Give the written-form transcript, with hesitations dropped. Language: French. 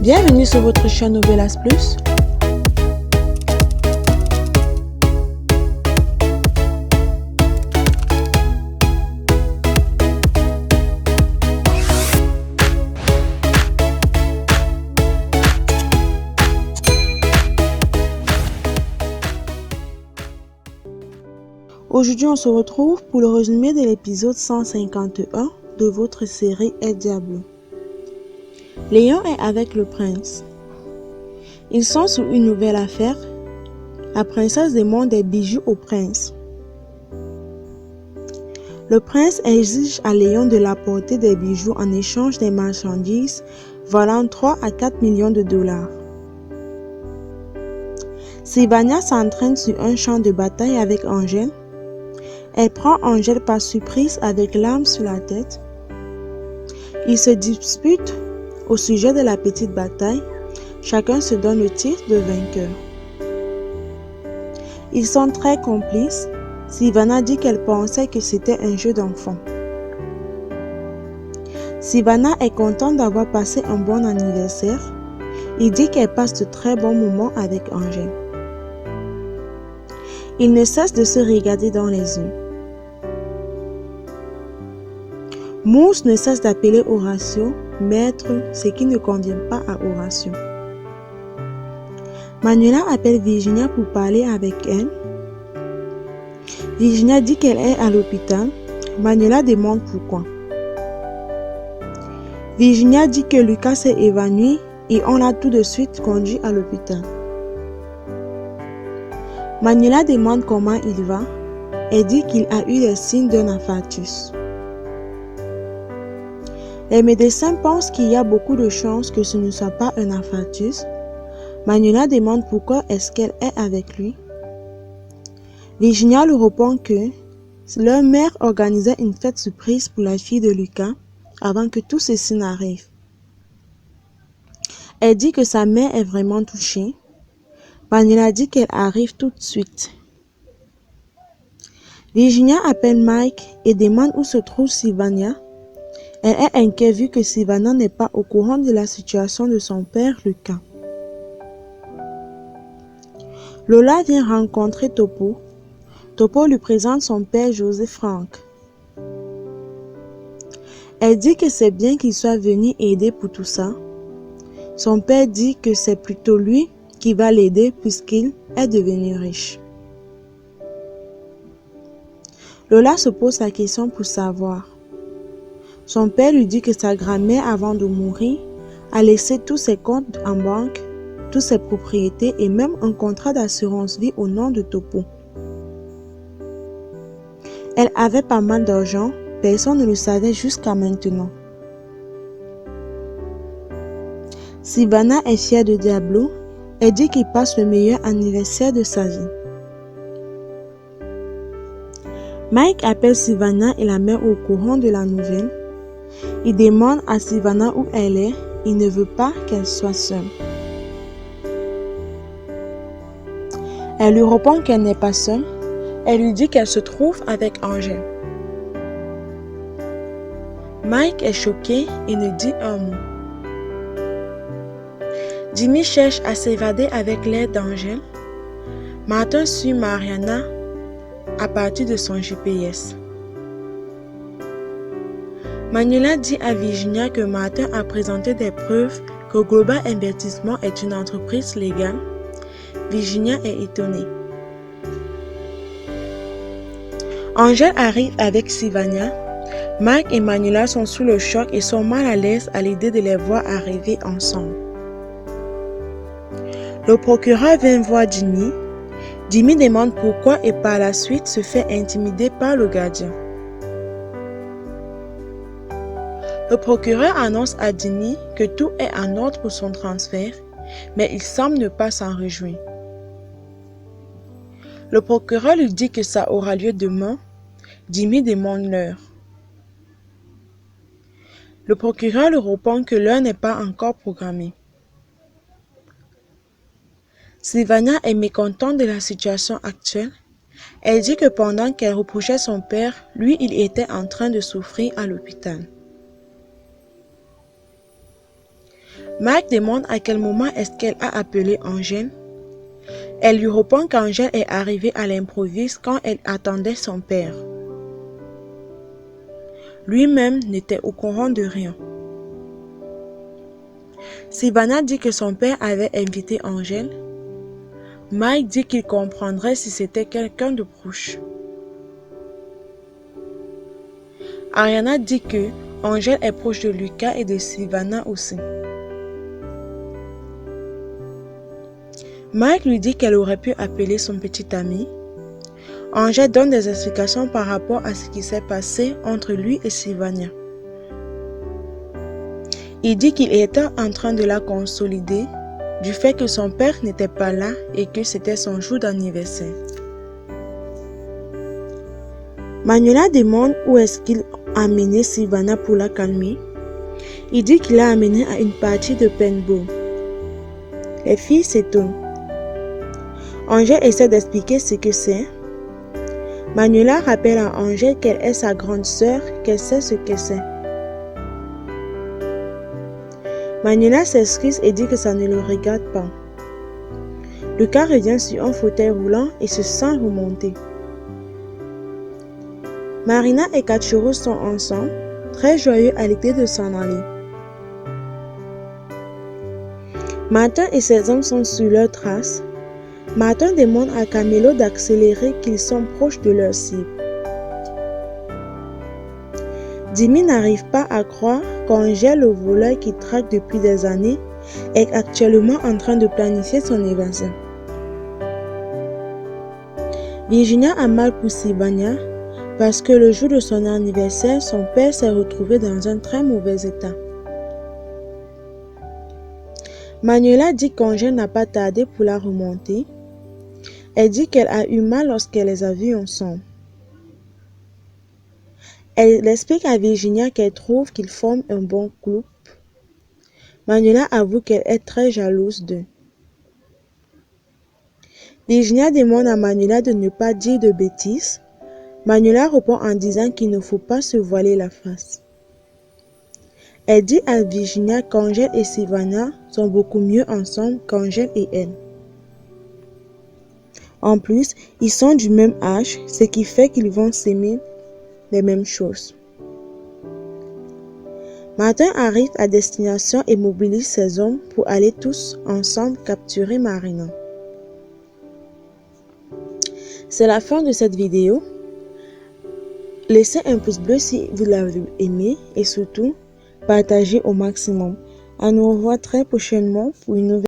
Bienvenue sur votre chaîne Novelas Plus. Aujourd'hui, on se retrouve pour le résumé de l'épisode 151 de votre série El Diablo. Léon est avec le prince. Ils sont sur une nouvelle affaire. La princesse demande des bijoux au prince. Le prince exige à Léon de l'apporter des bijoux en échange des marchandises valant 3 à 4 millions de dollars. Sylvania s'entraîne sur un champ de bataille avec Angèle. Elle prend Angèle par surprise avec l'arme sur la tête. Ils se disputent au sujet de la petite bataille. Chacun se donne le titre de vainqueur. Ils sont très complices. Sylvana dit qu'elle pensait que c'était un jeu d'enfant. Sylvana est contente d'avoir passé un bon anniversaire. Il dit qu'elle passe de très bons moments avec Angèle. Ils ne cessent de se regarder dans les yeux. Mousse ne cesse d'appeler Horatio maître, ce qui ne convient pas à Horatio. Manuela appelle Virginia pour parler avec elle. Virginia dit qu'elle est à l'hôpital. Manuela demande pourquoi. Virginia dit que Lucas s'est évanoui et on l'a tout de suite conduit à l'hôpital. Manuela demande comment il va. Elle dit qu'il a eu les signes d'un infarctus. Les médecins pensent qu'il y a beaucoup de chances que ce ne soit pas un infarctus. Manuela demande pourquoi est-ce qu'elle est avec lui. Virginia lui répond que leur mère organisait une fête surprise pour la fille de Lucas avant que tout ceci n'arrive. Elle dit que sa mère est vraiment touchée. Manuela dit qu'elle arrive tout de suite. Virginia appelle Mike et demande où se trouve Sylvania. Elle est inquiète vu que Sylvana n'est pas au courant de la situation de son père Lucas. Lola vient rencontrer Topo. Topo lui présente son père José Frank. Elle dit que c'est bien qu'il soit venu aider pour tout ça. Son père dit que c'est plutôt lui qui va l'aider puisqu'il est devenu riche. Lola se pose la question pour savoir. Son père lui dit que sa grand-mère, avant de mourir, a laissé tous ses comptes en banque, toutes ses propriétés et même un contrat d'assurance vie au nom de Topo. Elle avait pas mal d'argent, personne ne le savait jusqu'à maintenant. Sylvana est fière de Diablo. Elle dit qu'il passe le meilleur anniversaire de sa vie. Mike appelle Sylvana et la met au courant de la nouvelle. Il demande à Sylvana où elle est. Il ne veut pas qu'elle soit seule. Elle lui répond qu'elle n'est pas seule. Elle lui dit qu'elle se trouve avec Angèle. Mike est choqué et ne dit un mot. Jimmy cherche à s'évader avec l'aide d'Angèle. Martin suit Mariana à partir de son GPS. Manuela dit à Virginia que Martin a présenté des preuves que Global Investissement est une entreprise légale. Virginia est étonnée. Angèle arrive avec Sylvania. Mike et Manuela sont sous le choc et sont mal à l'aise à l'idée de les voir arriver ensemble. Le procureur vient voir Jimmy. Jimmy demande pourquoi et par la suite se fait intimider par le gardien. Le procureur annonce à Jimmy que tout est en ordre pour son transfert, mais il semble ne pas s'en réjouir. Le procureur lui dit que ça aura lieu demain. Jimmy demande l'heure. Le procureur lui répond que l'heure n'est pas encore programmée. Sylvania est mécontente de la situation actuelle. Elle dit que pendant qu'elle reprochait son père, lui, il était en train de souffrir à l'hôpital. Mike demande à quel moment est-ce qu'elle a appelé Angèle. Elle lui répond qu'Angèle est arrivée à l'improviste quand elle attendait son père. Lui-même n'était au courant de rien. Sylvana dit que son père avait invité Angèle. Mike dit qu'il comprendrait si c'était quelqu'un de proche. Ariana dit que Angèle est proche de Lucas et de Sylvana aussi. Mike lui dit qu'elle aurait pu appeler son petit ami. Angèle donne des explications par rapport à ce qui s'est passé entre lui et Sylvana. Il dit qu'il était en train de la consolider du fait que son père n'était pas là et que c'était son jour d'anniversaire. Manuela demande où est-ce qu'il a amené Sylvana pour la calmer. Il dit qu'il l'a amenée à une partie de paintball. Les filles s'étonnent. Angèle essaie d'expliquer ce que c'est. Manuela rappelle à Angèle qu'elle est sa grande sœur, qu'elle sait ce que c'est. Manuela s'excuse et dit que ça ne le regarde pas. Lucas revient sur un fauteuil roulant et se sent remonter. Marina et Kachiro sont ensemble, très joyeux à l'idée de s'en aller. Martin et ses hommes sont sur leurs traces. Martin demande à Camilo d'accélérer qu'ils sont proches de leur cible. Jimmy n'arrive pas à croire qu'Angèle, le voleur qui traque depuis des années, est actuellement en train de planifier son évasion. Virginia a mal pour Sylvana parce que le jour de son anniversaire, son père s'est retrouvé dans un très mauvais état. Manuela dit qu'Angèle n'a pas tardé pour la remonter. Elle dit qu'elle a eu mal lorsqu'elle les a vus ensemble. Elle explique à Virginia qu'elle trouve qu'ils forment un bon couple. Manuela avoue qu'elle est très jalouse d'eux. Virginia demande à Manuela de ne pas dire de bêtises. Manuela répond en disant qu'il ne faut pas se voiler la face. Elle dit à Virginia qu'Angèle et Sylvana sont beaucoup mieux ensemble qu'Angèle et elle. En plus, ils sont du même âge, ce qui fait qu'ils vont s'aimer les mêmes choses. Martin arrive à destination et mobilise ses hommes pour aller tous ensemble capturer Marina. C'est la fin de cette vidéo. Laissez un pouce bleu si vous l'avez aimé et surtout, partagez au maximum. On nous revoit très prochainement pour une nouvelle